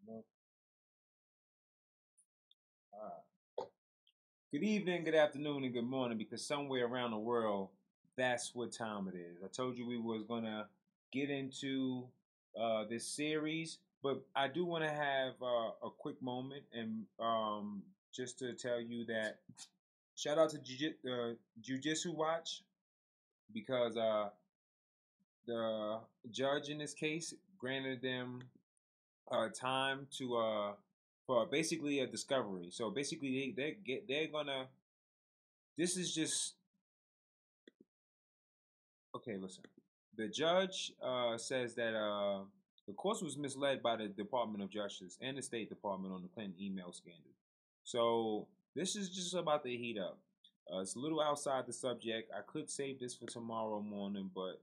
No. Good evening, good afternoon, and good morning, because somewhere around the world, that's what time it is. I told you we was gonna get into this series, but I do want to have a quick moment and just to tell you that shout out to Jiu-Jitsu Watch, because the judge in this case granted them time to for basically a discovery. So basically, they're gonna. This is just okay. Listen, the judge says that the court was misled by the Department of Justice and the State Department on the Clinton email scandal. So this is just about to heat up. It's a little outside the subject. I could save this for tomorrow morning, but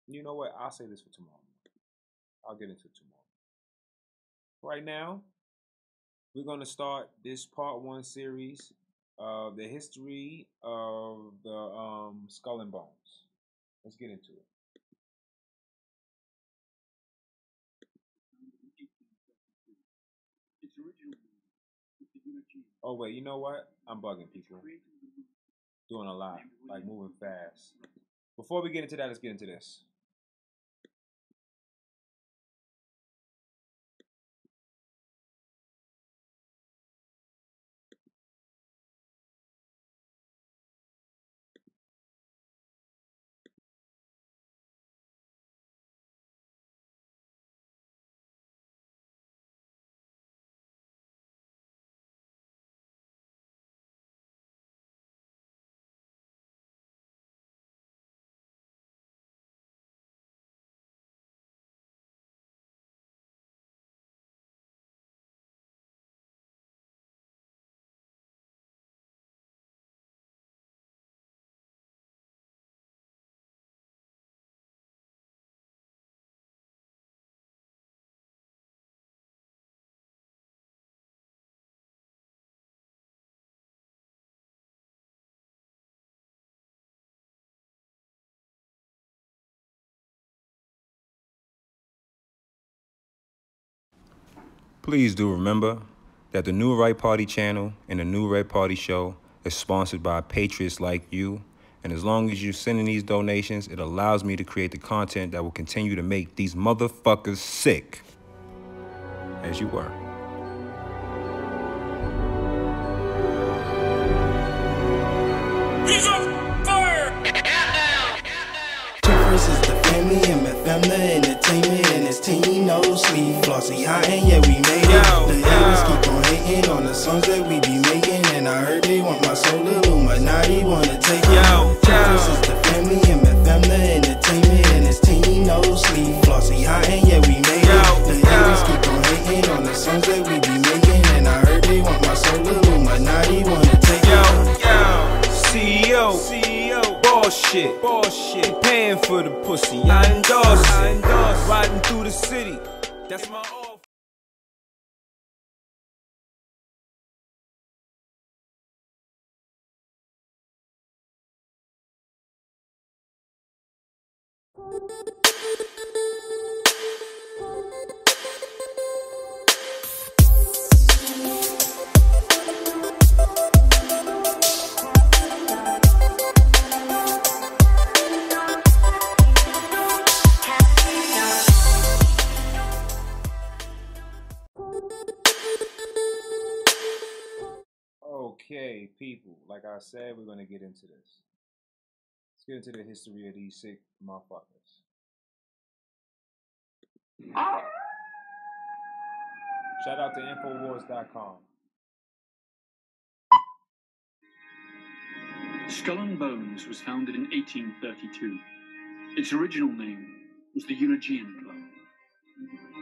you know what? I'll say this for tomorrow. I'll get into it tomorrow. Right now, we're going to start this part one series of the history of the skull and bones. Let's get into it. Oh wait, you know what? I'm bugging people. Doing a lot, like moving fast. Before we get into that, let's get into this. Please do remember that the New Right Party channel and the New Red Party show is sponsored by patriots like you. And as long as you're sending these donations, it allows me to create the content that will continue to make these motherfuckers sick. As you were. He's on fire! Versus the family and my family entertainment and his team, no sleep. Flossy high and yeah, we made it. The haters keep on hating on the songs that we be making, and I heard they want my soul, Illuminati wanna take it. Versus the family and my family entertainment and his team, no sleep. Flossy high and yeah, we made it. The haters keep on hating on the songs that we be making, and I heard they want my soul, Illuminati wanna take it. CEO, bullshit, paying for the pussy, I endorse it, riding through the city, that's my off. Okay, people, like I said, we're going to get into this. Let's get into the history of these sick motherfuckers. Shout out to Infowars.com. Skull and Bones was founded in 1832. Its original name was the Eulogian Club.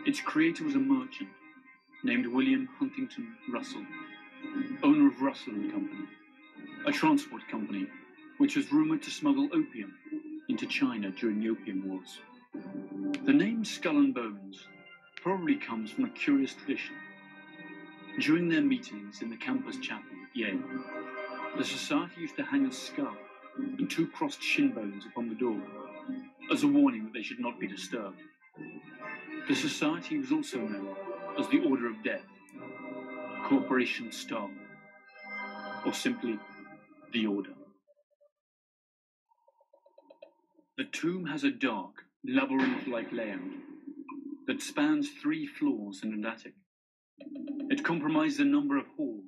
Its creator was a merchant named William Huntington Russell, owner of Russell and Company, a transport company which was rumored to smuggle opium into China during the Opium Wars. The name Skull and Bones probably comes from a curious tradition. During their meetings in the campus chapel at Yale, the society used to hang a skull and two crossed shin bones upon the door as a warning that they should not be disturbed. The society was also known as the Order of Death, Corporation Star, or simply the Order. The tomb has a dark, labyrinth-like layout that spans 3 floors and an attic. It comprises a number of halls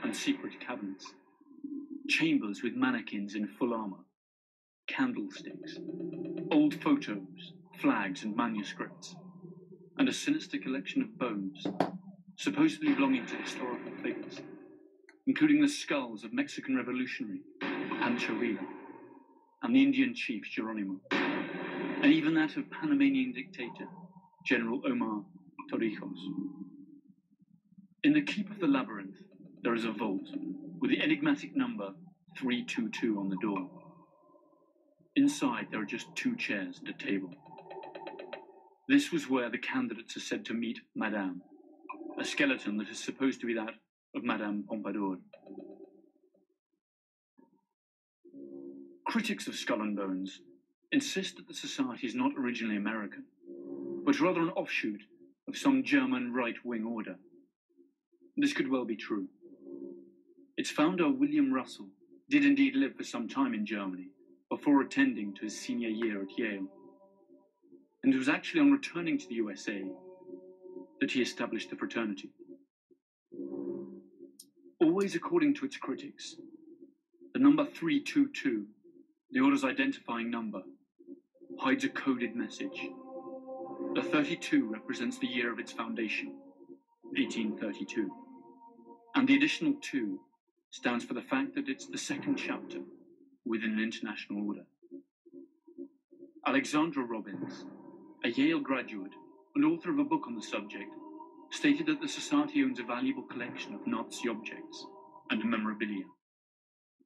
and secret cabinets, chambers with mannequins in full armor, candlesticks, old photos, flags and manuscripts, and a sinister collection of bones, supposedly belonging to historical figures, including the skulls of Mexican revolutionary Pancho Villa and the Indian chief Geronimo, and even that of Panamanian dictator General Omar Torrijos. In the keep of the labyrinth, there is a vault with the enigmatic number 322 on the door. Inside, there are just 2 chairs and a table. This was where the candidates are said to meet Madame, a skeleton that is supposed to be that of Madame Pompadour. Critics of Skull and Bones insist that the society is not originally American, but rather an offshoot of some German right-wing order. This could well be true. Its founder, William Russell, did indeed live for some time in Germany before attending to his senior year at Yale. And it was actually on returning to the USA that he established the fraternity. Always according to its critics, the number 322, the order's identifying number, hides a coded message. The 32 represents the year of its foundation, 1832. And the additional 2 stands for the fact that it's the second chapter within an international order. Alexandra Robbins, a Yale graduate and author of a book on the subject, stated that the society owns a valuable collection of Nazi objects and memorabilia,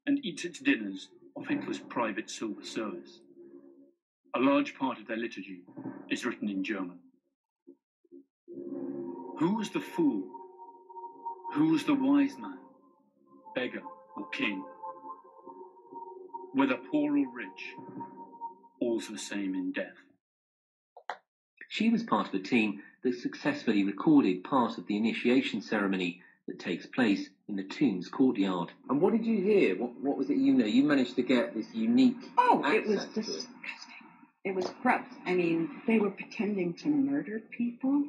and eats its dinners off Hitler's private silver service. A large part of their liturgy is written in German. Who was the fool? Who was the wise man, beggar or king? Whether poor or rich, all's the same in death. She was part of a team that successfully recorded part of the initiation ceremony that takes place in the tomb's courtyard. And what did you hear? What was it you know? You managed to get this unique it was disgusting. It was gross. I mean, they were pretending to murder people.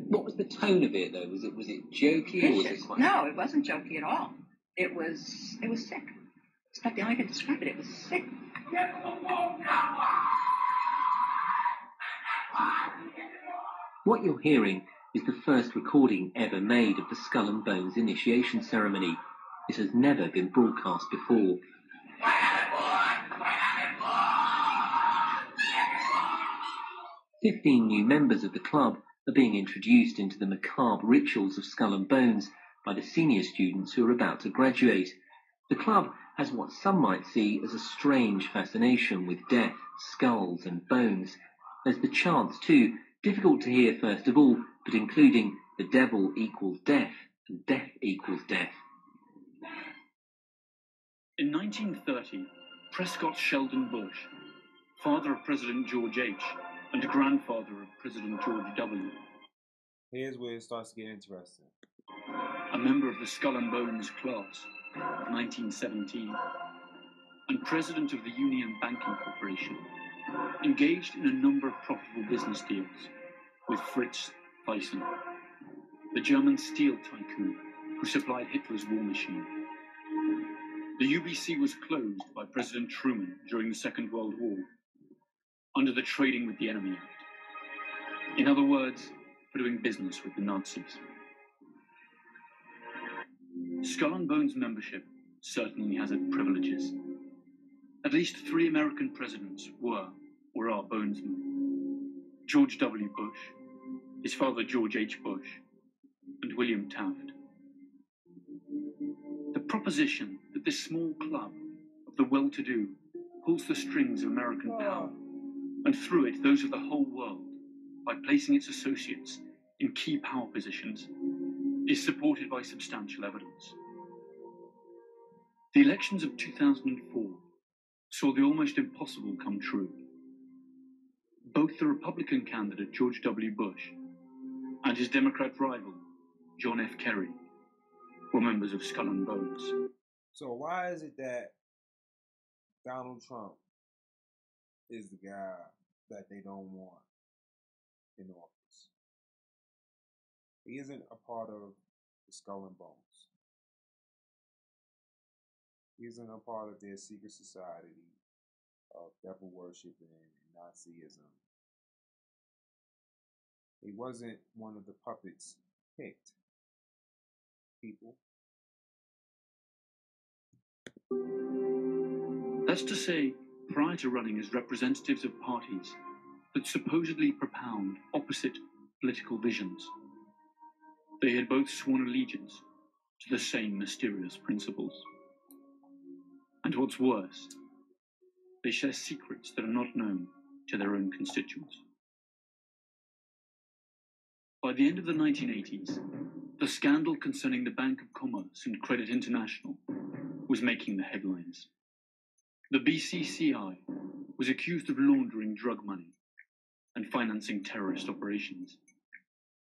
What was the tone of it, though? Was it jokey? Or was it quite... No, it wasn't jokey at all. It was sick. It's not the only way I can describe it. It was sick. What you're hearing is the first recording ever made of the Skull and Bones initiation ceremony. This has never been broadcast before. 15 new members of the club are being introduced into the macabre rituals of Skull and Bones by the senior students who are about to graduate. The club has what some might see as a strange fascination with death, skulls and bones. There's the chants too, difficult to hear first of all, but including the devil equals death and death equals death. In 1930, Prescott Sheldon Bush, father of President George H. and grandfather of President George W. Here's where it starts to get interesting. A member of the Skull and Bones class of 1917, and president of the Union Banking Corporation, engaged in a number of profitable business deals with Fritz Thyssen, the German steel tycoon who supplied Hitler's war machine. The UBC was closed by President Truman during the Second World War under the Trading with the Enemy Act. In other words, for doing business with the Nazis. Skull and Bones membership certainly has its privileges. At least 3 American presidents were or are Bonesmen. George W. Bush, his father George H. Bush, and William Taft. The proposition that this small club of the well-to-do pulls the strings of American power, and through it those of the whole world, by placing its associates in key power positions, is supported by substantial evidence. The elections of 2004 saw the almost impossible come true. both the Republican candidate George W. Bush and his Democrat rival John F. Kerry were members of Skull and Bones. So why is it that Donald Trump is the guy that they don't want in office? He isn't a part of the Skull and Bones. He isn't a part of their secret society of devil worshiping and Nazism. He wasn't one of the puppets picked people. That's to say, prior to running as representatives of parties that supposedly propound opposite political visions, they had both sworn allegiance to the same mysterious principles. And what's worse, they share secrets that are not known to their own constituents. By the end of the 1980s, the scandal concerning the Bank of Commerce and Credit International was making the headlines. The BCCI was accused of laundering drug money and financing terrorist operations.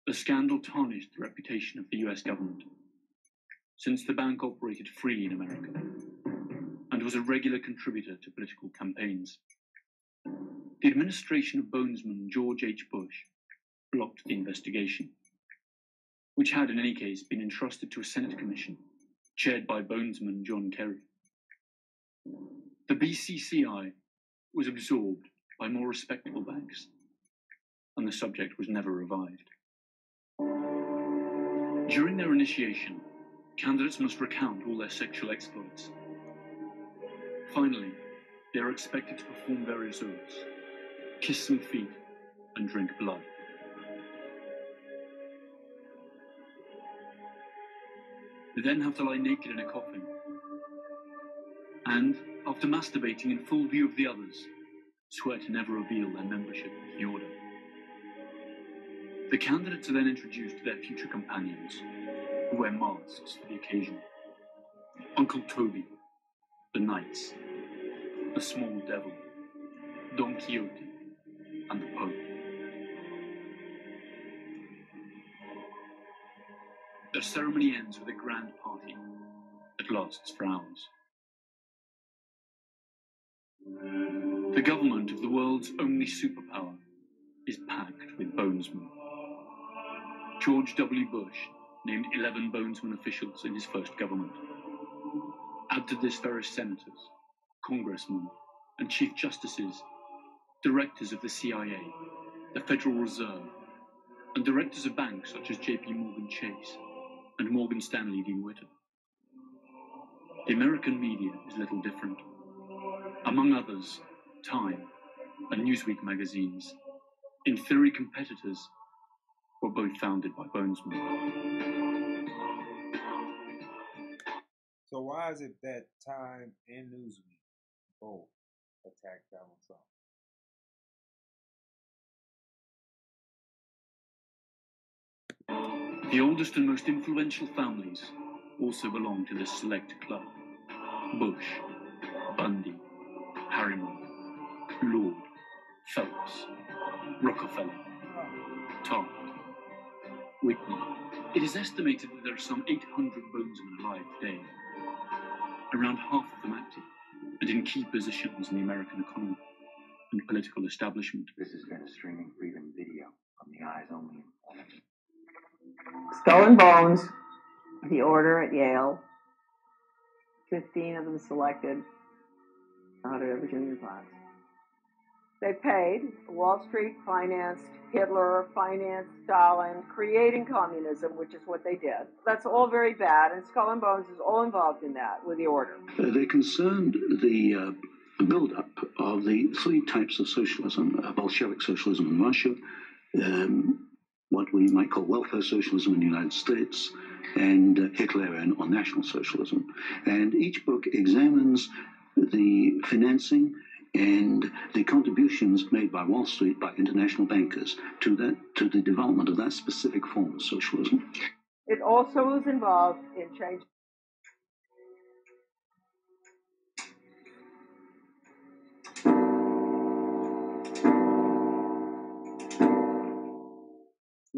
The scandal tarnished the reputation of the US government, since the bank operated freely in America and was a regular contributor to political campaigns. The administration of Bonesman George H. Bush blocked the investigation, which had in any case been entrusted to a Senate commission chaired by Bonesman John Kerry. The BCCI was absorbed by more respectable banks, and the subject was never revived. During their initiation, candidates must recount all their sexual exploits. Finally, they are expected to perform various oaths, kiss some feet, and drink blood. They then have to lie naked in a coffin, and, after masturbating in full view of the others, swear to never reveal their membership in the order. The candidates are then introduced to their future companions, who wear masks for the occasion. Uncle Toby, the Knights, the Small Devil, Don Quixote, and the Pope. Their ceremony ends with a grand party that lasts for hours. The government of the world's only superpower is packed with Bonesmen. George W. Bush named 11 Bonesman officials in his first government. Add to this various senators, congressmen, and chief justices, directors of the CIA, the Federal Reserve, and directors of banks such as J.P. Morgan Chase and Morgan Stanley Dean Witter. The American media is little different. Among others, Time and Newsweek magazines, in theory competitors, were both founded by Bonesmen. So why is it that Time and Newsweek both attacked Donald Trump? The oldest and most influential families also belong to this select club. Bush, Bundy, Harriman, Lord, Phelps, Rockefeller, Taft, Whitney. It is estimated that there are some 800 Bonesmen alive today, around half of them active and in key positions in the American economy and political establishment. This has been a streaming freedom video from the Eyes Only. Skull and Bones, the order at Yale, 15 of them selected out of every junior class. They paid. Wall Street financed Hitler, financed Stalin, creating communism, which is what they did. That's all very bad, and Skull and Bones is all involved in that with the order. They concerned the build-up of the three types of socialism: Bolshevik socialism in Russia, what we might call welfare socialism in the United States, and Hitlerian or National Socialism. And each book examines the financing and the contributions made by Wall Street, by international bankers, to the development of that specific form of socialism. It also was involved in changing.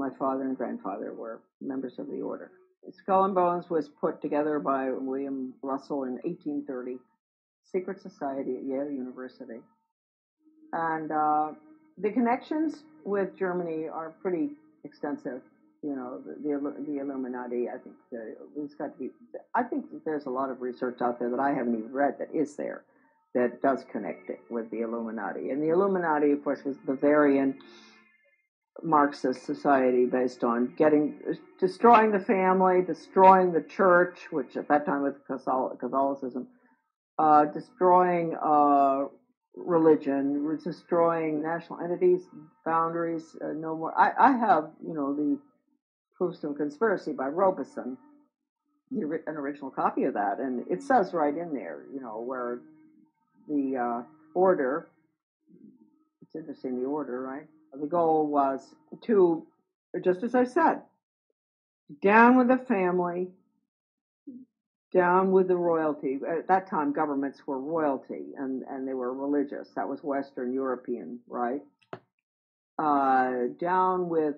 my father and grandfather were members of the order. Skull and Bones was put together by William Russell in 1830, secret society at Yale University. And the connections with Germany are pretty extensive. You know, the Illuminati, I think there's got to be, I think that there's a lot of research out there that I haven't even read that is there that does connect it with the Illuminati. And the Illuminati, of course, was Bavarian Marxist society based on destroying the family, destroying the church, which at that time was Catholicism, destroying religion, destroying national entities, boundaries, no more. I have, the Proofs of Conspiracy by Robeson, an original copy of that, and it says right in there, where the order, it's interesting, the order, right? The goal was to, just as I said, down with the family, down with the royalty. At that time, governments were royalty, and they were religious. That was Western European, right? Down with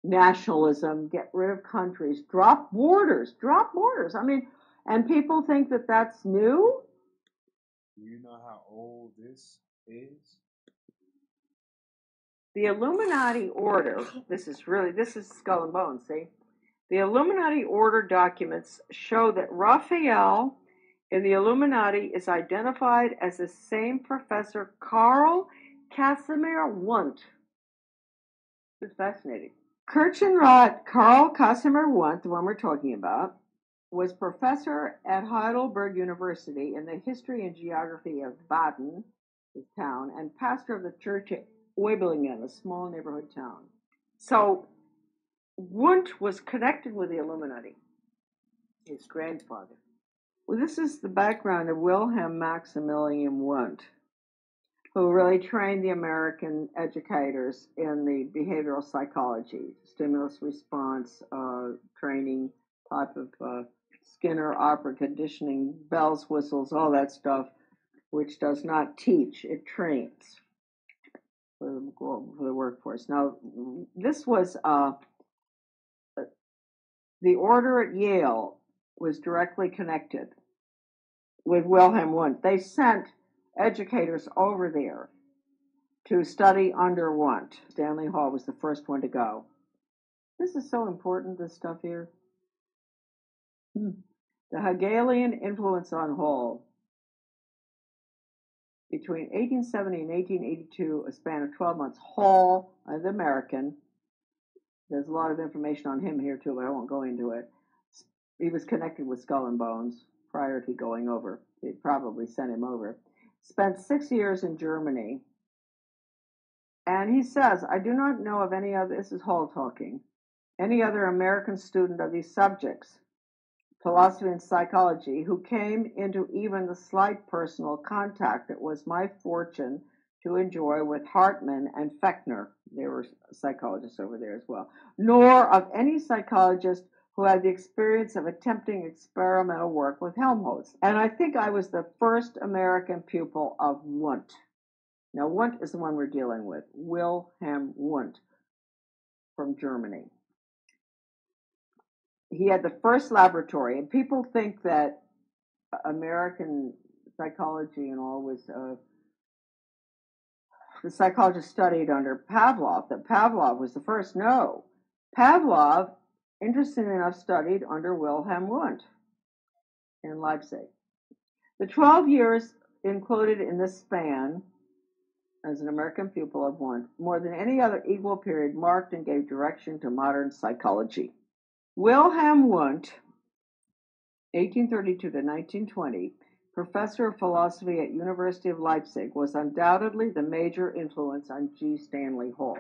nationalism, get rid of countries, drop borders. I mean, and people think that that's new. Do you know how old this is? The Illuminati order, this is Skull and Bones, see? The Illuminati order documents show that Raphael in the Illuminati is identified as the same Professor Karl Casimir Wundt. It's fascinating. Kirchenrat Karl Casimir Wundt, the one we're talking about, was professor at Heidelberg University in the history and geography of Baden, his town, and pastor of the church at Weiblingen, a small neighborhood town. So Wundt was connected with the Illuminati, his grandfather. Well, this is the background of Wilhelm Maximilian Wundt, who really trained the American educators in the behavioral psychology, stimulus response training type of Skinner opera conditioning, bells, whistles, all that stuff, which does not teach, it trains for the workforce. Now, this was the order at Yale was directly connected with Wilhelm Wundt. They sent educators over there to study under Wundt. Stanley Hall was the first one to go. This is so important, this stuff here. The Hegelian influence on Hall. Between 1870 and 1882, a span of 12 months, Hall, the American, there's a lot of information on him here too, but I won't go into it. He was connected with Skull and Bones prior to going over. They probably sent him over. Spent 6 years in Germany. And he says, I do not know of any other, this is Hall talking, any other American student of these subjects, philosophy and psychology, who came into even the slight personal contact that was my fortune to enjoy with Hartmann and Fechner. There were psychologists over there as well. Nor of any psychologist who had the experience of attempting experimental work with Helmholtz. And I think I was the first American pupil of Wundt. Now, Wundt is the one we're dealing with, Wilhelm Wundt from Germany. He had the first laboratory, and people think that American psychology and all was, the psychologist studied under Pavlov, that Pavlov was the first. No. Pavlov, interestingly enough, studied under Wilhelm Wundt in Leipzig. The 12 years included in this span as an American pupil of Wundt, more than any other equal period, marked and gave direction to modern psychology. Wilhelm Wundt, 1832 to 1920, professor of philosophy at University of Leipzig, was undoubtedly the major influence on G. Stanley Hall,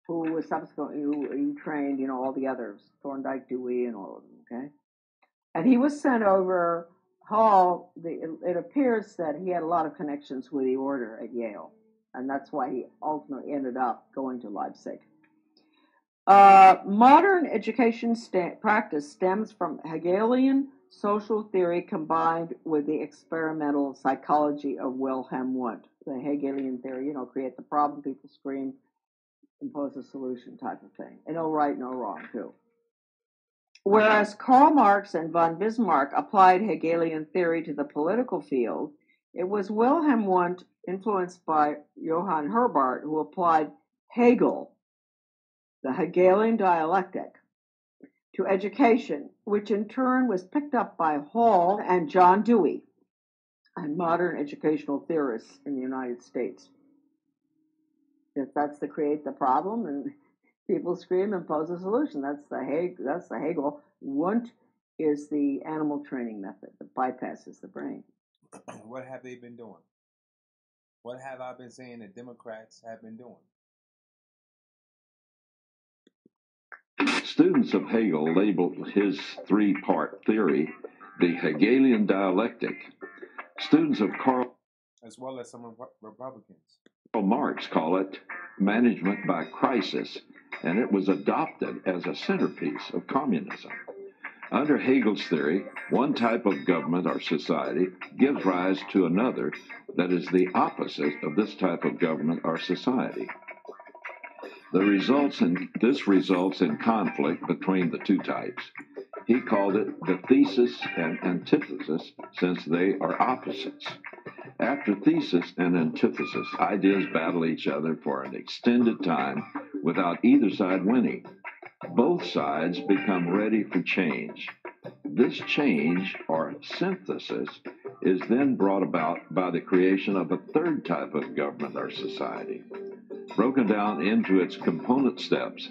who was subsequently who trained, all the others, Thorndike, Dewey, and all of them, okay? And he was sent over. Hall, it appears that he had a lot of connections with the order at Yale, and that's why he ultimately ended up going to Leipzig. Modern education practice stems from Hegelian social theory combined with the experimental psychology of Wilhelm Wundt. The Hegelian theory, create the problem, people scream, impose a solution type of thing. And no right, no wrong, too. Whereas Karl Marx and von Bismarck applied Hegelian theory to the political field, it was Wilhelm Wundt, influenced by Johann Herbart, who applied Hegel, the Hegelian dialectic, to education, which in turn was picked up by Hall and John Dewey, and modern educational theorists in the United States. If that's to create the problem, and people scream and pose a solution. That's the Hegel. Wundt is the animal training method that bypasses the brain. What have they been doing? What have I been saying that Democrats have been doing? Students of Hegel labeled his three-part theory the Hegelian dialectic. Students of Karl, as well as some Republicans, Karl Marx call it management by crisis, and it was adopted as a centerpiece of communism. Under Hegel's theory, one type of government or society gives rise to another that is the opposite of this type of government or society. This results in conflict between the two types. He called it the thesis and antithesis, since they are opposites. After thesis and antithesis, ideas battle each other for an extended time without either side winning. Both sides become ready for change. This change, or synthesis, is then brought about by the creation of a third type of government or society. Broken down into its component steps,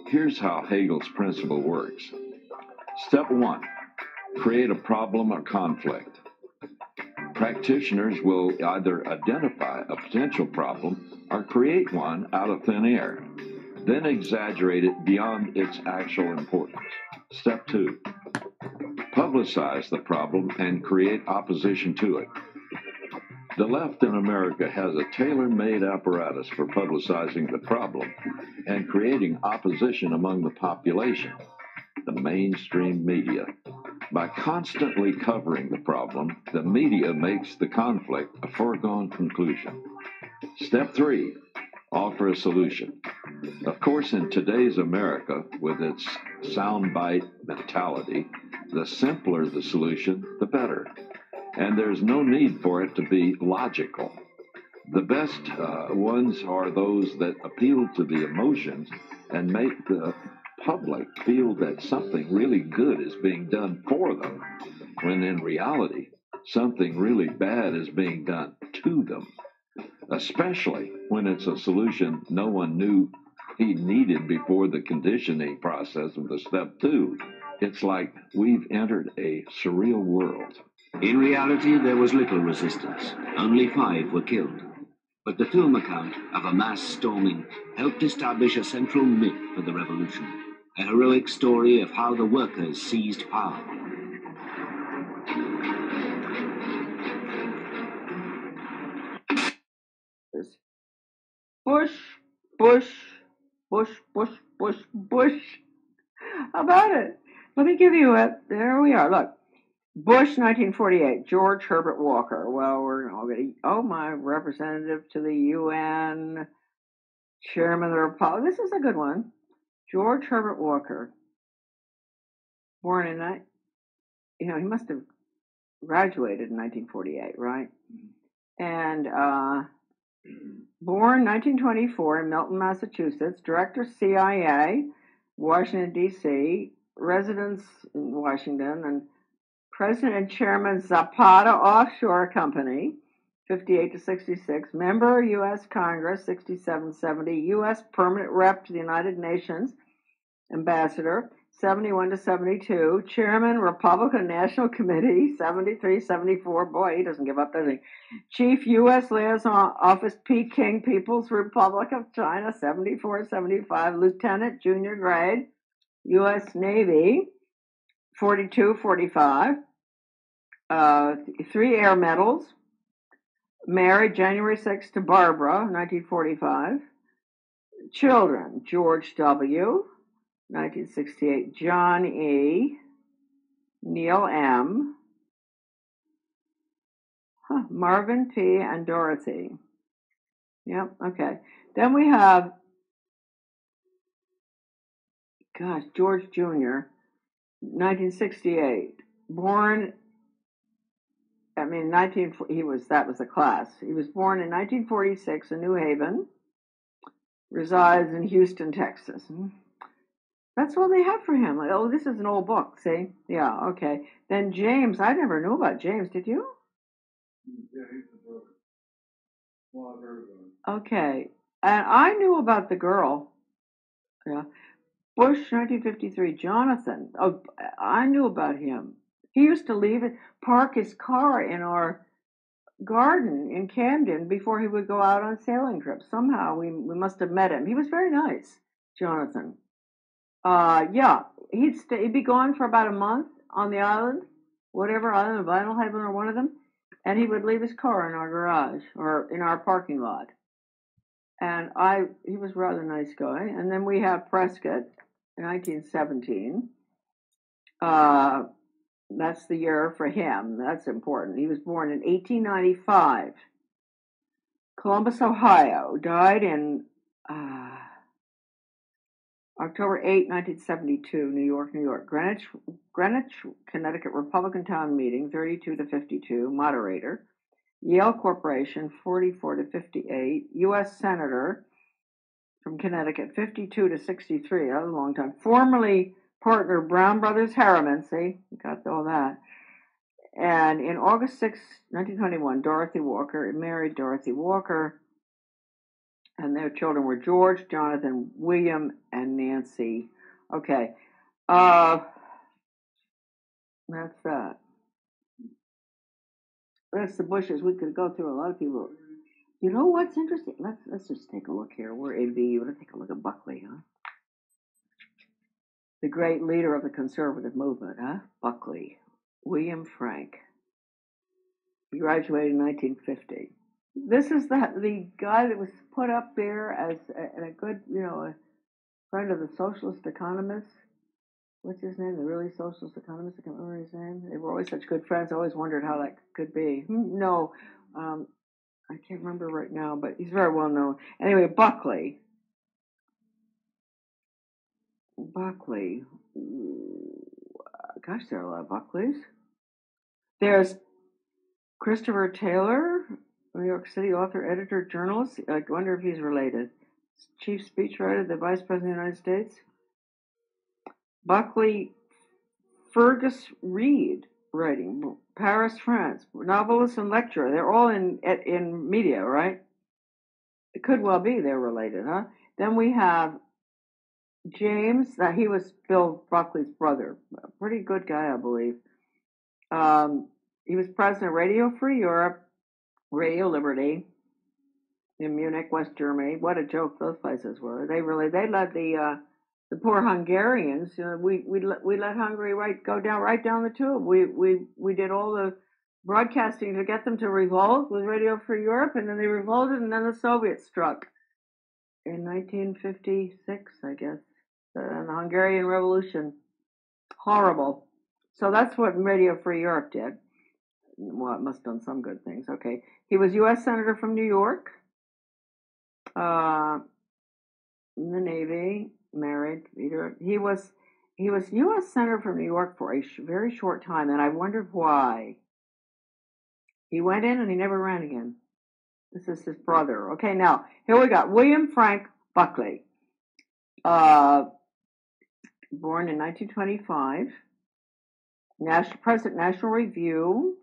here's how Hegel's principle works. Step 1, create a problem or conflict. Practitioners will either identify a potential problem or create one out of thin air, then exaggerate it beyond its actual importance. Step 2, publicize the problem and create opposition to it. The left in America has a tailor-made apparatus for publicizing the problem and creating opposition among the population, the mainstream media. By constantly covering the problem, the media makes the conflict a foregone conclusion. Step 3, offer a solution. Of course, in today's America, with its soundbite mentality, the simpler the solution, the better. And there's no need for it to be logical. The best ones are those that appeal to the emotions and make the public feel that something really good is being done for them, when in reality, something really bad is being done to them, especially when it's a solution no one knew he needed before the conditioning process of the step 2. It's like we've entered a surreal world. In reality, there was little resistance. Only 5 were killed. But the film account of a mass storming helped establish a central myth for the revolution, a heroic story of how the workers seized power. Bush, Bush, Bush, Bush, Bush, Bush. How about it? Let me give you it. There we are. Look. Bush, 1948. George Herbert Walker. Well, we're all going to, my representative to the UN, chairman of the Republic. This is a good one. George Herbert Walker. Born in, he must have graduated in 1948, right? And born 1924 in Milton, Massachusetts, director CIA, Washington, D.C., residence in Washington, and President and Chairman Zapata Offshore Company, 58 to 66, member U.S. Congress, 67-70, U.S. Permanent Rep to the United Nations, Ambassador, 71 to 72, Chairman, Republican National Committee, 73-74, boy, he doesn't give up, does he? Chief U.S. Liaison Office, Peking People's Republic of China, 74-75, Lieutenant, junior grade, U.S. Navy, 42-45, 3 air medals, married January 6 to Barbara, 1945, children, George W., 1968, John E., Neil M., Marvin P., and Dorothy. Yep, okay. Then we have gosh, George Jr., 1968. Born, that was a class. He was born in 1946 in New Haven, resides in Houston, Texas. That's all they have for him. Like, oh, this is an old book, see? Yeah, okay. Then James, I never knew about James, did you? Yeah, he's the brother. Well, I've heard of him. Okay. And I knew about the girl. Yeah. Bush, 1953. Jonathan. Oh, I knew about him. He used to park his car in our garden in Camden before he would go out on sailing trips. Somehow we must have met him. He was very nice, Jonathan. Yeah, he'd be gone for about a month on the island, whatever island, Vinyl Haven or one of them, and he would leave his car in our garage or in our parking lot. And he was a rather nice guy. And then we have Prescott in 1917. That's the year for him. That's important. He was born in 1895. Columbus, Ohio. Died in October 8, 1972, New York, New York. Greenwich, Connecticut Republican Town Meeting, 32 to 52, moderator. Yale Corporation, 44 to 58. U.S. Senator from Connecticut, 52 to 63. That was a long time. Formerly partner Brown Brothers Harriman, see, you got all that. And in August 6, 1921, Dorothy Walker married Dorothy Walker, and their children were George, Jonathan, William, and Nancy. Okay, that's that. That's the Bushes. We could go through a lot of people. You know what's interesting? Let's just take a look here. We're AB. You want to take a look at Buckley, huh? The great leader of the conservative movement, huh? Buckley. William Frank. He graduated in 1950. This is the guy that was put up there as a good, a friend of the socialist economists. What's his name? The really socialist economist? I can't remember his name. They were always such good friends. I always wondered how that could be. No, I can't remember right now, but he's very well known. Anyway, Buckley. Gosh, there are a lot of Buckleys. There's Christopher Taylor, New York City author, editor, journalist. I wonder if he's related. Chief speechwriter, the Vice President of the United States. Buckley Fergus Reed, writing, Paris, France. Novelist and lecturer. They're all in media, right? It could well be they're related, huh? Then we have James, he was Bill Buckley's brother. A pretty good guy, I believe. He was president of Radio Free Europe, Radio Liberty in Munich, West Germany. What a joke those places were. They let the poor Hungarians. We let Hungary go right down the tube. We did all the broadcasting to get them to revolt with Radio Free Europe, and then they revolted, and then the Soviets struck in 1956, I guess. And the Hungarian Revolution. Horrible. So that's what Radio Free Europe did. Well, it must have done some good things. Okay. He was U.S. Senator from New York. In the Navy, married. He was U.S. Senator from New York for a very short time, and I wondered why. He went in and he never ran again. This is his brother. Okay, now, here we got William Frank Buckley. Born in 1925. President National Review.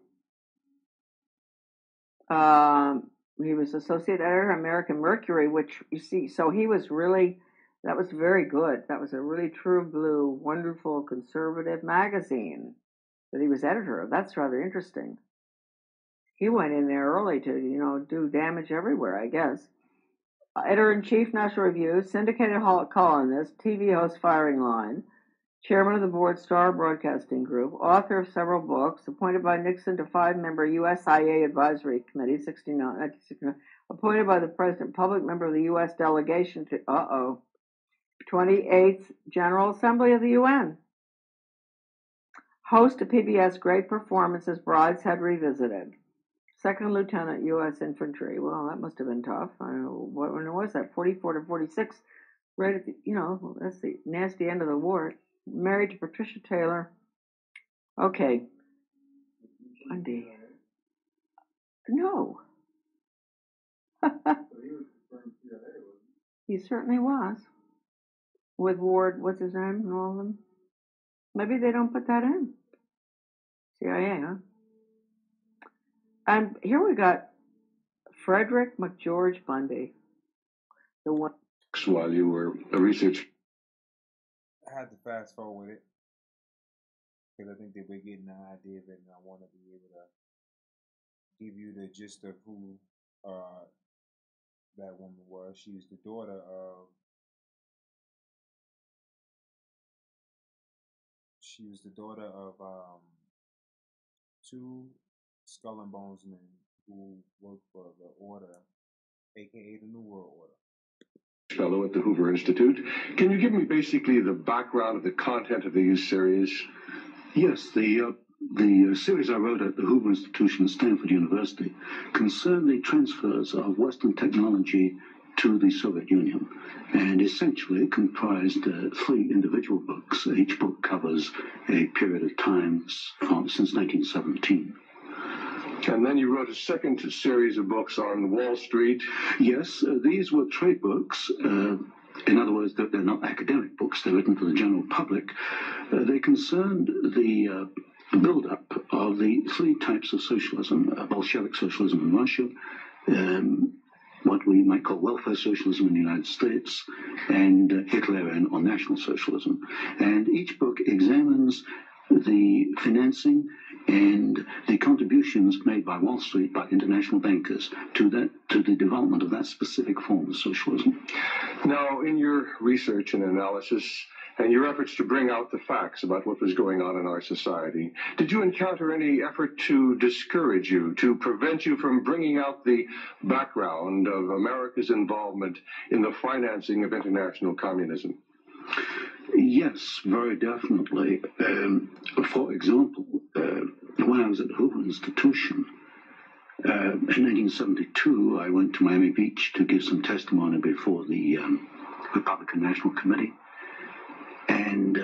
He was associate editor of American Mercury, which you see, so he was really, that was very good. That was a really true blue, wonderful conservative magazine that he was editor of. That's rather interesting. He went in there early to, do damage everywhere, I guess. Editor-in-chief, National Review, syndicated columnist, TV host, Firing Line, chairman of the board, Star Broadcasting Group, author of several books, appointed by Nixon to 5-member USIA Advisory Committee, 1969, appointed by the President, public member of the U.S. delegation to, 28th General Assembly of the UN. Host of PBS Great Performances, Brideshead Revisited. Second Lieutenant, U.S. Infantry. Well, that must have been tough. I don't know, when was that? 44 to 46. right at the, that's the nasty end of the war. Married to Patricia Taylor. Okay. Bundy. No. He certainly was. With Ward, what's his name, and all of them. Maybe they don't put that in. CIA, huh? And here we got Frederick McGeorge Bundy. The one. While you were a researcher. I had to fast forward it because I think that we're getting the idea of it, and I want to be able to give you the gist of who that woman was. She was the daughter of. She was the daughter of two Skull and Bones men who worked for the Order, a.k.a. the New World Order. Fellow at the Hoover Institute. Can you give me basically the background of the content of these series? Yes, the series I wrote at the Hoover Institution at Stanford University concerned the transfers of Western technology to the Soviet Union, and essentially it comprised 3 individual books. Each book covers a period of time since 1917. And then you wrote a second series of books on Wall Street. Yes, these were trade books. In other words, they're not academic books. They're written for the general public. They concerned the build-up of the 3 types of socialism: Bolshevik socialism in Russia, what we might call welfare socialism in the United States, and Hitlerian or National Socialism. And each book examines the financing and the contributions made by Wall Street, by international bankers, to the development of that specific form of socialism. Now, in your research and analysis, and your efforts to bring out the facts about what was going on in our society, did you encounter any effort to discourage you, to prevent you from bringing out the background of America's involvement in the financing of international communism? Yes, very definitely. For example, when I was at the Hoover Institution, in 1972, I went to Miami Beach to give some testimony before the Republican National Committee. And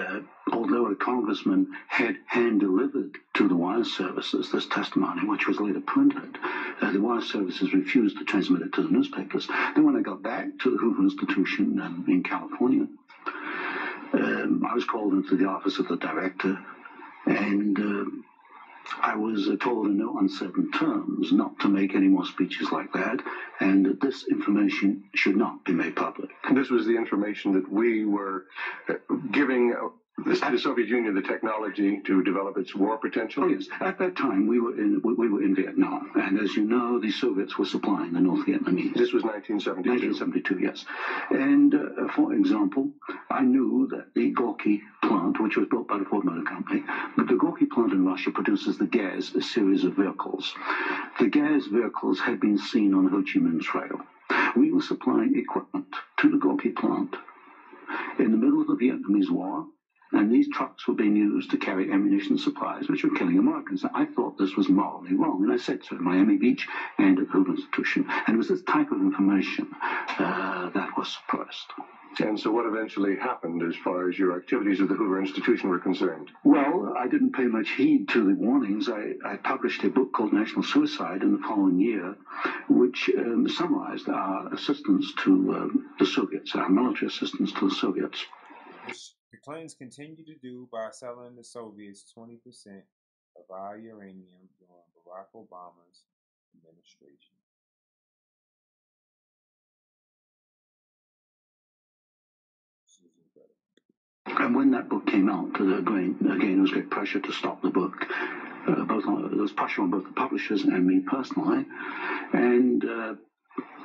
although a congressman had hand-delivered to the wire services this testimony, which was later printed, the wire services refused to transmit it to the newspapers. Then when I got back to the Hoover Institution in California, I was called into the office of the director, and I was told in no uncertain terms not to make any more speeches like that, and that this information should not be made public. This was the information that we were giving the Soviet Union the technology to develop its war potential? Oh, yes. At that time, we were in Vietnam, and as you know, the Soviets were supplying the North Vietnamese. This was 1972? 1972, yes. And, for example, I knew that the Gorky plant, which was built by the Ford Motor Company, but the Gorky plant in Russia produces the Gaz, a series of vehicles. The Gaz vehicles had been seen on the Ho Chi Minh Trail. We were supplying equipment to the Gorky plant in the middle of the Vietnamese War, and these trucks were being used to carry ammunition supplies, which were killing Americans. I thought this was morally wrong, and I said so at Miami Beach and at the Hoover Institution. And it was this type of information that was suppressed. And so what eventually happened as far as your activities at the Hoover Institution were concerned? Well, I didn't pay much heed to the warnings. I published a book called National Suicide in the following year, which summarized our assistance to the Soviets, our military assistance to the Soviets. The claims continue to do by selling the Soviets 20% of our uranium during Barack Obama's administration. And when that book came out, again, there was great pressure to stop the book. There was pressure on both the publishers and me personally. And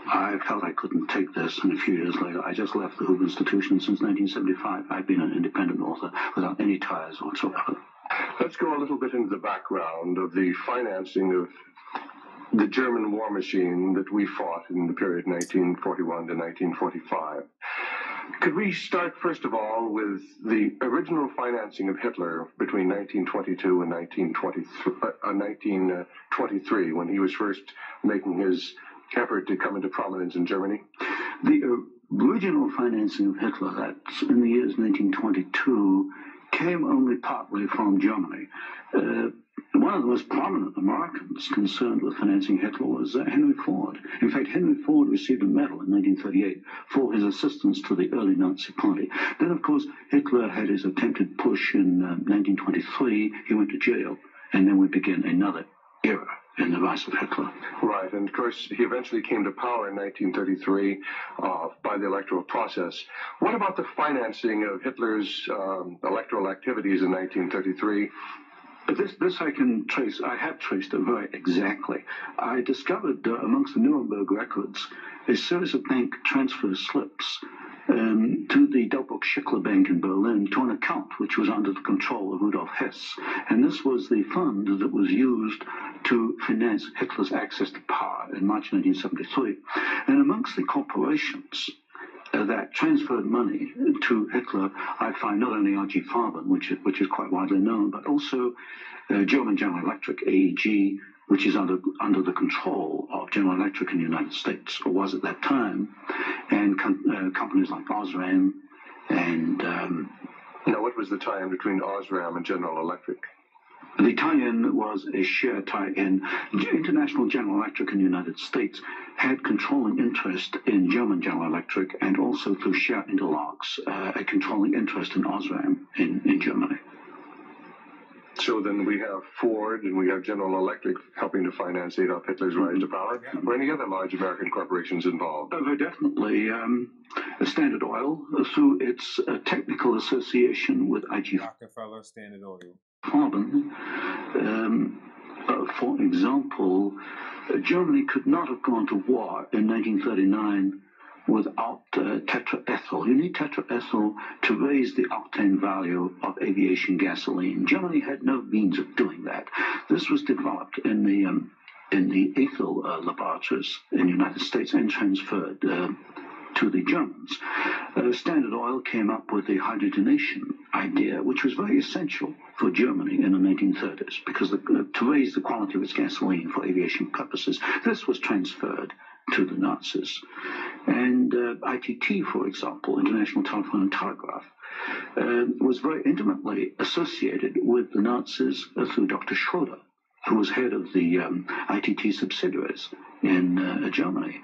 I felt I couldn't take this, and a few years later, I just left the Hoover Institution. Since 1975, I've been an independent author without any ties whatsoever. Let's go a little bit into the background of the financing of the German war machine that we fought in the period 1941 to 1945. Could we start, first of all, with the original financing of Hitler between 1922 and 1923, when he was first making his effort to come into prominence in Germany? The original financing of Hitler, that's in the years 1922, came only partly from Germany. One of the most prominent Americans concerned with financing Hitler was Henry Ford. In fact, Henry Ford received a medal in 1938 for his assistance to the early Nazi Party. Then, of course, Hitler had his attempted push in 1923. He went to jail, and then we began another era in the rise of Hitler. Right, and of course, he eventually came to power in 1933 by the electoral process. What about the financing of Hitler's electoral activities in 1933? This I can trace. I have traced it very exactly. I discovered amongst the Nuremberg records a series of bank transfer slips to the Delbrück-Schickler Bank in Berlin to an account which was under the control of Rudolf Hess. And this was the fund that was used to finance Hitler's access to power in March 1973. And amongst the corporations that transferred money to Hitler, I find not only R.G. Farben, which is quite widely known, but also German General Electric, a.k.a., which is under the control of General Electric in the United States, or was at that time, and companies like Osram and... Now, what was the tie-in between Osram and General Electric? The tie-in was a share tie-in. International General Electric in the United States had controlling interest in German General Electric and also through share interlocks, a controlling interest in Osram in Germany. So then we have Ford and we have General Electric helping to finance Adolf Hitler's rise to power. Were any other large American corporations involved? Very definitely. Standard Oil, through its technical association with I.G. Rockefeller, Standard Oil. Farben, for example, Germany could not have gone to war in 1939 without tetraethyl. You need tetraethyl to raise the octane value of aviation gasoline. Germany had no means of doing that. This was developed in the ethyl laboratories in the United States and transferred to the Germans. Standard Oil came up with the hydrogenation idea, which was very essential for Germany in the 1930s, because to raise the quality of its gasoline for aviation purposes, this was transferred to the Nazis. And ITT, for example, International Telephone and Telegraph, was very intimately associated with the Nazis through Dr. Schroeder, who was head of the ITT subsidiaries in Germany.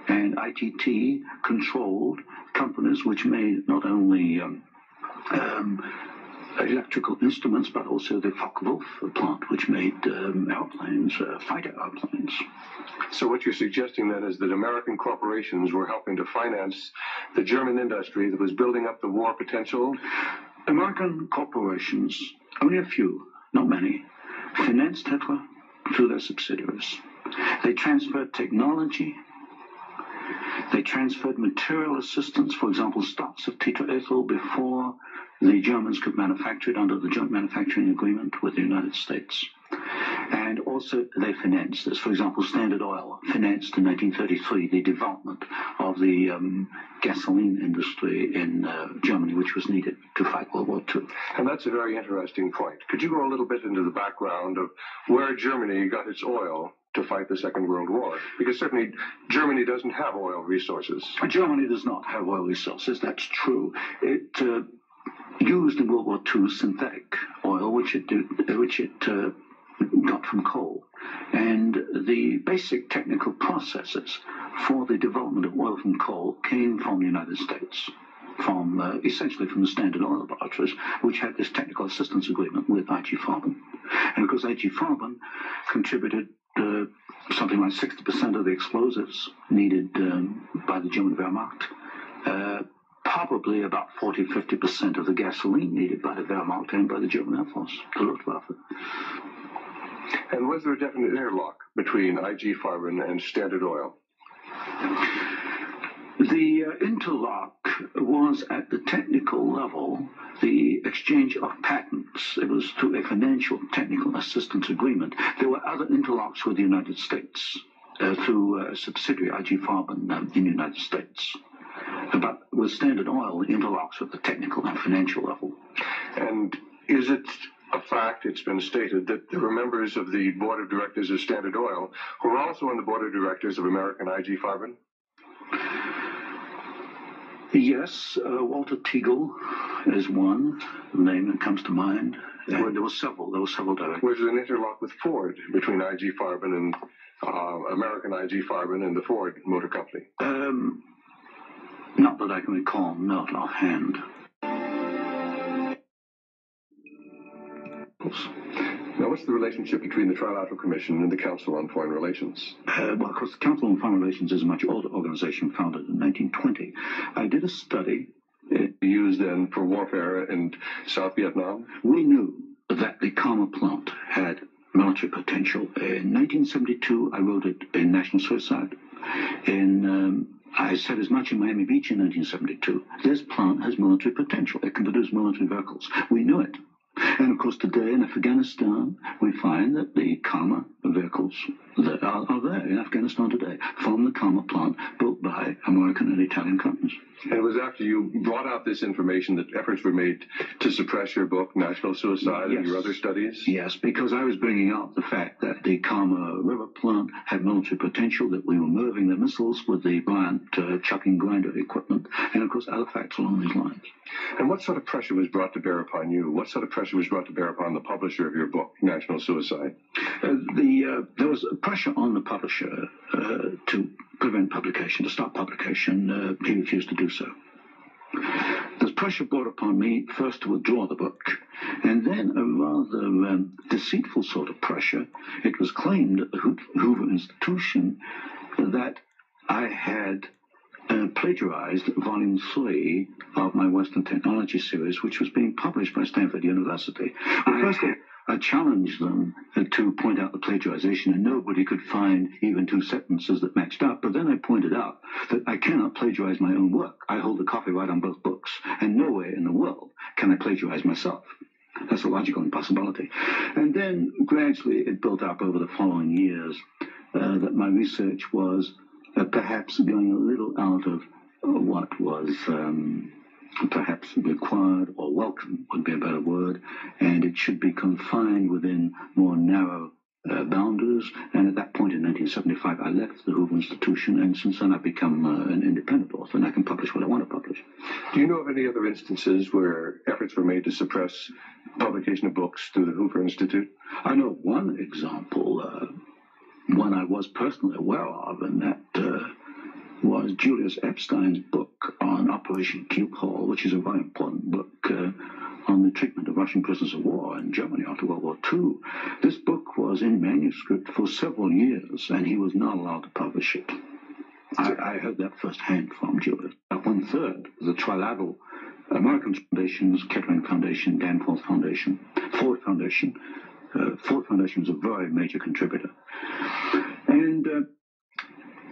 And ITT controlled companies which made not only electrical instruments, but also the Focke-Wulf plant, which made airplanes, fighter airplanes. So what you're suggesting then is that American corporations were helping to finance the German industry that was building up the war potential? American corporations, only a few, not many, financed Hitler through their subsidiaries. They transferred technology. They transferred material assistance, for example, stocks of tetraethyl before the Germans could manufacture it under the joint manufacturing agreement with the United States. And also they financed this. For example, Standard Oil financed in 1933 the development of the gasoline industry in Germany, which was needed to fight World War II. And that's a very interesting point. Could you go a little bit into the background of where Germany got its oil to fight the Second World War? Because certainly Germany doesn't have oil resources. Germany does not have oil resources, that's true. It used in World War II synthetic oil, which it got from coal. And the basic technical processes for the development of oil from coal came from the United States, essentially from the Standard Oil laboratories, which had this technical assistance agreement with I.G. Farben. And because I.G. Farben contributed something like 60% of the explosives needed by the German Wehrmacht, probably about 40-50% of the gasoline needed by the Wehrmacht and by the German Air Force, the Luftwaffe. And was there a definite interlock between I.G. Farben and Standard Oil? The interlock was at the technical level, the exchange of patents. It was through a financial technical assistance agreement. There were other interlocks with the United States through a subsidiary, I.G. Farben, in the United States. But with Standard Oil, the interlocks at the technical and financial level. And is it a fact, it's been stated, that there were members of the board of directors of Standard Oil who were also on the board of directors of American I.G. Farben? Yes, Walter Teagle is one name that comes to mind. Well, there were several directors. Was there an interlock with Ford between I.G. Farben and American I.G. Farben and the Ford Motor Company? Not that I can recall, not offhand. Now, what's the relationship between the Trilateral Commission and the Council on Foreign Relations? Well, of course, the Council on Foreign Relations is a much older organization founded in 1920. I did a study. Used then for warfare in South Vietnam? We knew that the Karma plant had military potential. In 1972, I wrote it in National Suicide. I said as much in Miami Beach in 1972. This plant has military potential. It can produce military vehicles. We knew it. And of course, today in Afghanistan, we find that the Karma vehicles that are there in Afghanistan today from the Karma plant built by American and Italian companies. And it was after you brought out this information that efforts were made to suppress your book, National Suicide, and your other studies? Yes, because I was bringing out the fact that the Karma River plant had military potential, that we were moving the missiles with the Bryant chucking grinder equipment, and of course other facts along these lines. And what sort of pressure was brought to bear upon you? What sort of pressure was brought to bear upon the publisher of your book, National Suicide? There was pressure on the publisher to prevent publication, to stop publication. He refused to do so. There's pressure brought upon me first to withdraw the book, and then a rather deceitful sort of pressure. It was claimed at the Hoover Institution that I had plagiarized Volume 3 of my Western Technology series, which was being published by Stanford University. Well, first I challenged them to point out the plagiarization, and nobody could find even two sentences that matched up. But then I pointed out that I cannot plagiarize my own work. I hold the copyright on both books, and nowhere in the world can I plagiarize myself. That's a logical impossibility. And then gradually it built up over the following years that my research was perhaps going a little out of what was perhaps required or welcome would be a better word, and it should be confined within more narrow boundaries. And at that point in 1975, I left the Hoover Institution, and since then I've become an independent author, and I can publish what I want to publish. Do you know of any other instances where efforts were made to suppress publication of books through the Hoover Institute? I know one example, one I was personally aware of, and that was Julius Epstein's book on Operation Cube Hall, which is a very important book on the treatment of Russian prisoners of war in Germany after World War II. This book was in manuscript for several years, and he was not allowed to publish it. I heard that firsthand from Julius. About 1/3 of the trilateral American foundations, Kettering Foundation, Danforth Foundation, Ford Foundation. Ford Foundation is a very major contributor. And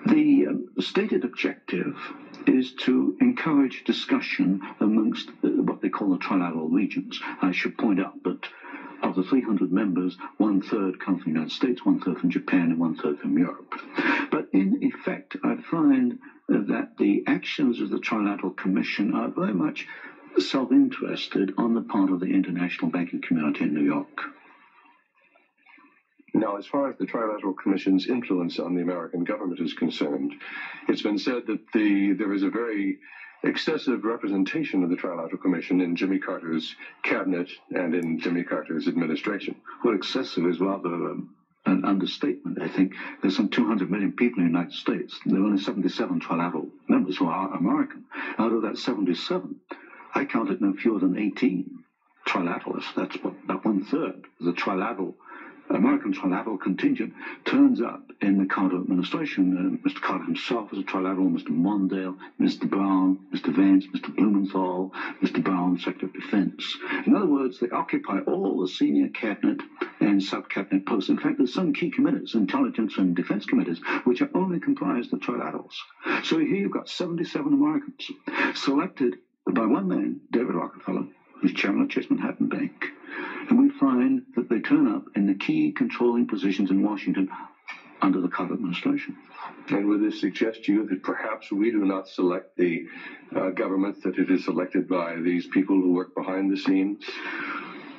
the stated objective is to encourage discussion amongst what they call the trilateral regions. I should point out that of the 300 members, 1/3 come from the United States, 1/3 from Japan, and 1/3 from Europe. But in effect, I find that the actions of the Trilateral Commission are very much self-interested on the part of the international banking community in New York. Now, as far as the Trilateral Commission's influence on the American government is concerned, it's been said that there is a very excessive representation of the Trilateral Commission in Jimmy Carter's cabinet and in Jimmy Carter's administration. Well, excessive is rather an understatement. I think there's some 200 million people in the United States. There are only 77 trilateral members who are American. Out of that 77, I counted no fewer than 18 trilateralists. That's about 1/3 of the trilateral American trilateral contingent turns up in the Carter administration. Mr. Carter himself was a trilateral, Mr. Mondale, Mr. Brown, Mr. Vance, Mr. Blumenthal, Mr. Brown, Secretary of Defense. In other words, they occupy all the senior cabinet and sub-cabinet posts. In fact, there's some key committees, intelligence and defense committees, which are only comprised of trilaterals. So here you've got 77 Americans selected by one man, David Rockefeller, who's chairman of Chase Manhattan Bank. And we find that they turn up in the key controlling positions in Washington under the Carter administration. And would this suggest to you that perhaps we do not select the government, that it is selected by these people who work behind the scenes?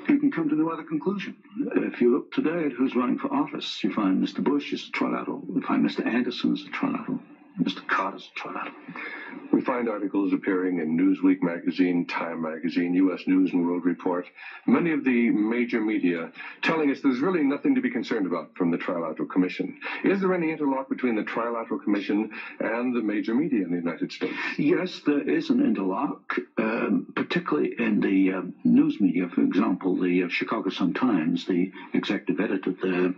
You can come to no other conclusion. If you look today at who's running for office, you find Mr. Bush is a trilateral. You find Mr. Anderson is a trilateral. Mr. Carter is a trilateral. We find articles appearing in Newsweek magazine, Time magazine, U.S. News and World Report, many of the major media telling us there's really nothing to be concerned about from the Trilateral Commission. Is there any interlock between the Trilateral Commission and the major media in the United States? Yes, there is an interlock, particularly in the news media. For example, the Chicago Sun-Times, the executive editor there,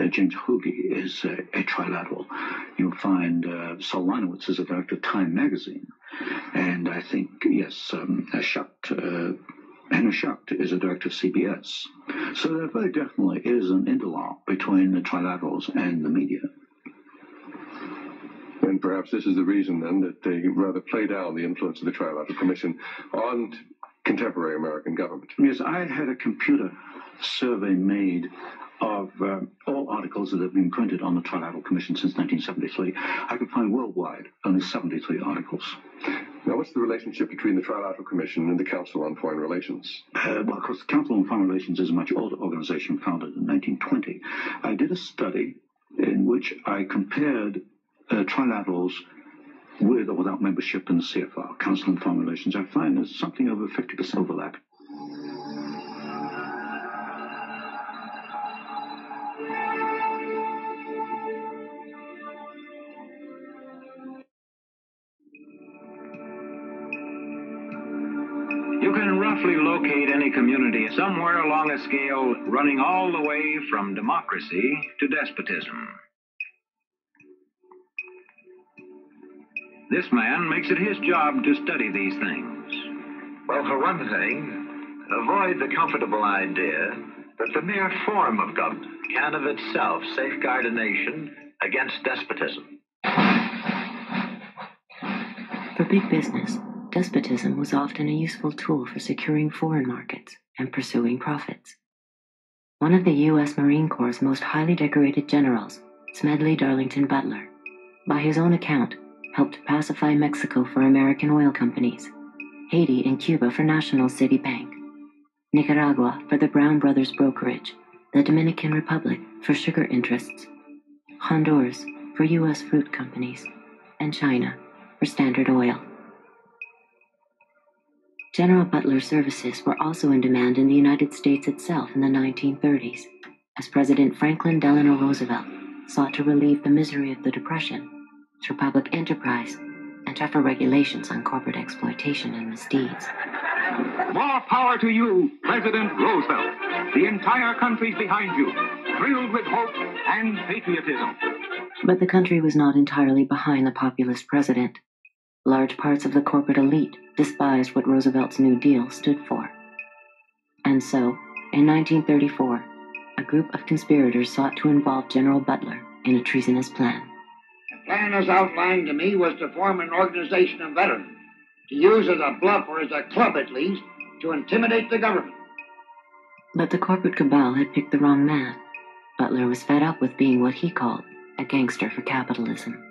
James Hoagie, is a trilateral. You'll find Saul Leinowitz is a director of Time magazine. And I think, yes, Henry Schacht is a director of CBS. So there very definitely is an interlock between the trilaterals and the media. And perhaps this is the reason, then, that they rather play down the influence of the Trilateral Commission on contemporary American government. Yes, I had a computer survey made of all articles that have been printed on the Trilateral Commission since 1973. I could find worldwide only 73 articles. Now, what's the relationship between the Trilateral Commission and the Council on Foreign Relations? Well, of course, the Council on Foreign Relations is a much older organization founded in 1920. I did a study in which I compared trilaterals with or without membership in the CFR, Council on Foreign Relations. I find there's something over 50% overlap. You can roughly locate any community somewhere along a scale running all the way from democracy to despotism. This man makes it his job to study these things. Well, for one thing, avoid the comfortable idea that the mere form of government can of itself safeguard a nation against despotism. For big business, despotism was often a useful tool for securing foreign markets and pursuing profits. One of the U.S. Marine Corps' most highly decorated generals, Smedley Darlington Butler, by his own account, helped pacify Mexico for American oil companies, Haiti and Cuba for National City Bank, Nicaragua for the Brown Brothers Brokerage, the Dominican Republic for sugar interests, Honduras for U.S. fruit companies, and China for Standard Oil. General Butler's services were also in demand in the United States itself in the 1930s, as President Franklin Delano Roosevelt sought to relieve the misery of the Depression through public enterprise and tougher regulations on corporate exploitation and misdeeds. More power to you, President Roosevelt. The entire country's behind you, thrilled with hope and patriotism. But the country was not entirely behind the populist president. Large parts of the corporate elite despised what Roosevelt's New Deal stood for. And so, in 1934, a group of conspirators sought to involve General Butler in a treasonous plan. The plan as outlined to me was to form an organization of veterans, to use as a bluff or as a club at least, to intimidate the government. But the corporate cabal had picked the wrong man. Butler was fed up with being what he called a gangster for capitalism.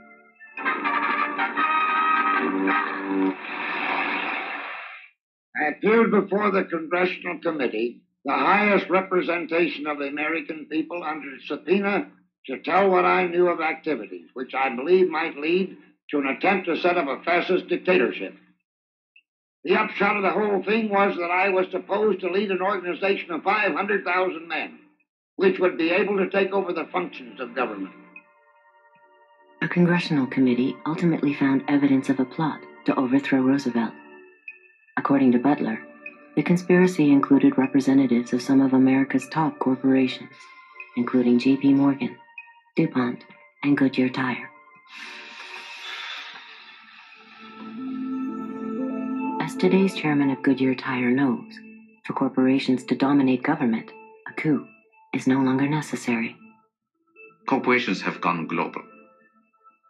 I appeared before the Congressional Committee, the highest representation of the American people, under subpoena to tell what I knew of activities, which I believe might lead to an attempt to set up a fascist dictatorship. The upshot of the whole thing was that I was supposed to lead an organization of 500,000 men, which would be able to take over the functions of government. A congressional committee ultimately found evidence of a plot to overthrow Roosevelt. According to Butler, the conspiracy included representatives of some of America's top corporations, including J.P. Morgan, DuPont, and Goodyear Tire. As today's chairman of Goodyear Tire knows, for corporations to dominate government, a coup is no longer necessary. Corporations have gone global.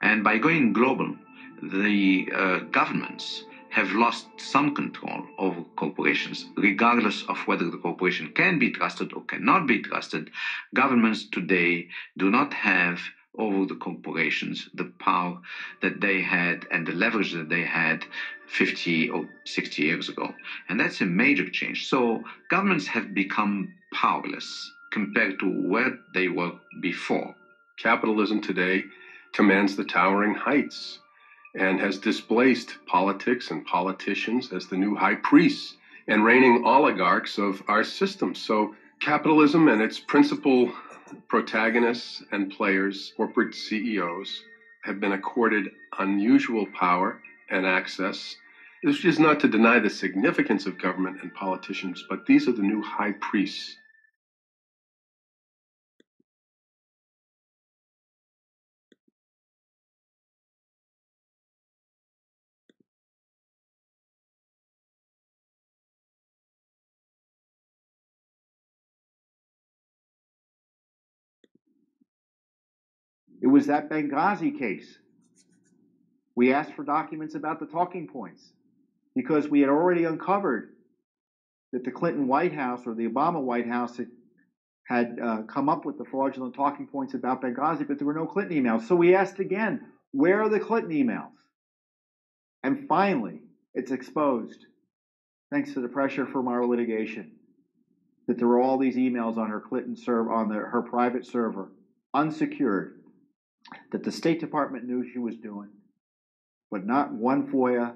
And by going global, the governments have lost some control over corporations. Regardless of whether the corporation can be trusted or cannot be trusted, governments today do not have over the corporations the power that they had and the leverage that they had 50 or 60 years ago. And that's a major change. So governments have become powerless compared to where they were before. Capitalism today commands the towering heights. and has displaced politics and politicians as the new high priests and reigning oligarchs of our system. So capitalism and its principal protagonists and players, corporate CEOs, have been accorded unusual power and access. This is not to deny the significance of government and politicians, but these are the new high priests. It was that Benghazi case. We asked for documents about the talking points because we had already uncovered that the Clinton White House or the Obama White House had come up with the fraudulent talking points about Benghazi, but there were no Clinton emails. So we asked again, where are the Clinton emails? And finally, it's exposed, thanks to the pressure from our litigation, that there were all these emails on her Clinton server, on her private server, unsecured, that the State Department knew she was doing, but not one FOIA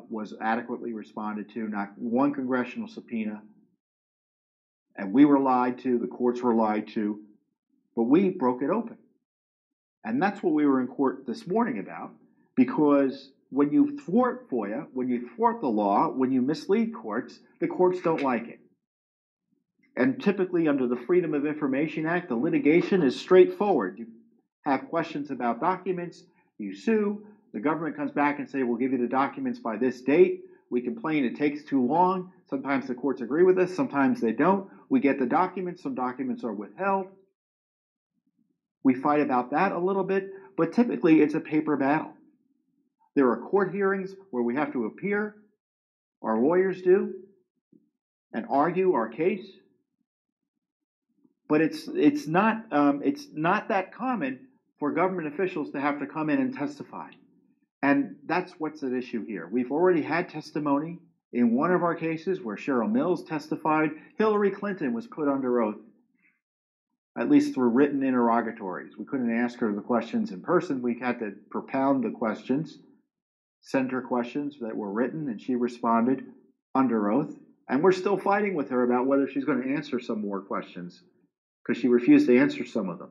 was adequately responded to, not one congressional subpoena. And we were lied to, the courts were lied to, but we broke it open. And that's what we were in court this morning about, because when you thwart FOIA, when you thwart the law, when you mislead courts, the courts don't like it. And typically under the Freedom of Information Act, the litigation is straightforward. You have questions about documents, you sue, the government comes back and say, we'll give you the documents by this date. We complain it takes too long. Sometimes the courts agree with us, sometimes they don't. We get the documents, some documents are withheld. We fight about that a little bit, but typically it's a paper battle. There are court hearings where we have to appear, our lawyers do, and argue our case. But it's not that common for government officials to have to come in and testify. And that's what's at issue here. We've already had testimony in one of our cases where Cheryl Mills testified. Hillary Clinton was put under oath, at least through written interrogatories. We couldn't ask her the questions in person. We had to propound the questions, send her questions that were written, and she responded under oath. And we're still fighting with her about whether she's going to answer some more questions, because she refused to answer some of them.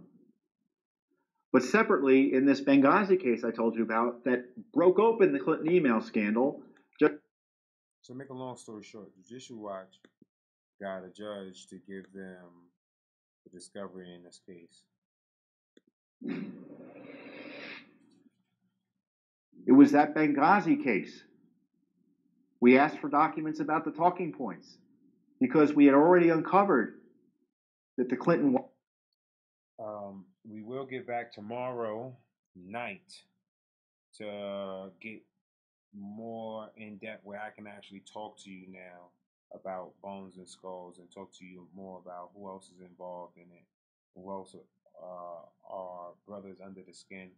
But separately, in this Benghazi case I told you about that broke open the Clinton email scandal. So make a long story short, the Judicial Watch got a judge to give them the discovery in this case. It was that Benghazi case. We asked for documents about the talking points because we had already uncovered that the Clinton... We will get back tomorrow night to get more in depth where I can actually talk to you now about Bones and Skulls and talk to you more about who else is involved in it, who else are brothers under the skin.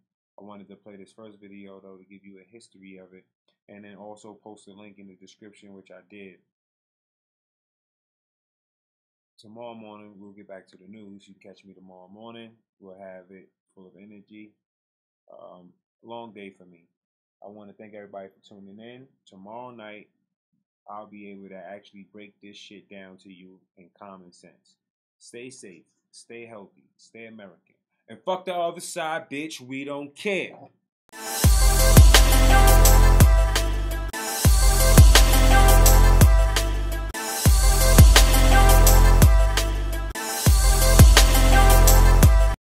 I wanted to play this first video though to give you a history of it, and then also post a link in the description, which I did. Tomorrow morning, we'll get back to the news. You can catch me tomorrow morning. We'll have it full of energy. Long day for me. I want to thank everybody for tuning in. Tomorrow night, I'll be able to actually break this shit down to you in common sense. Stay safe, stay healthy, stay American. And fuck the other side, bitch. We don't care.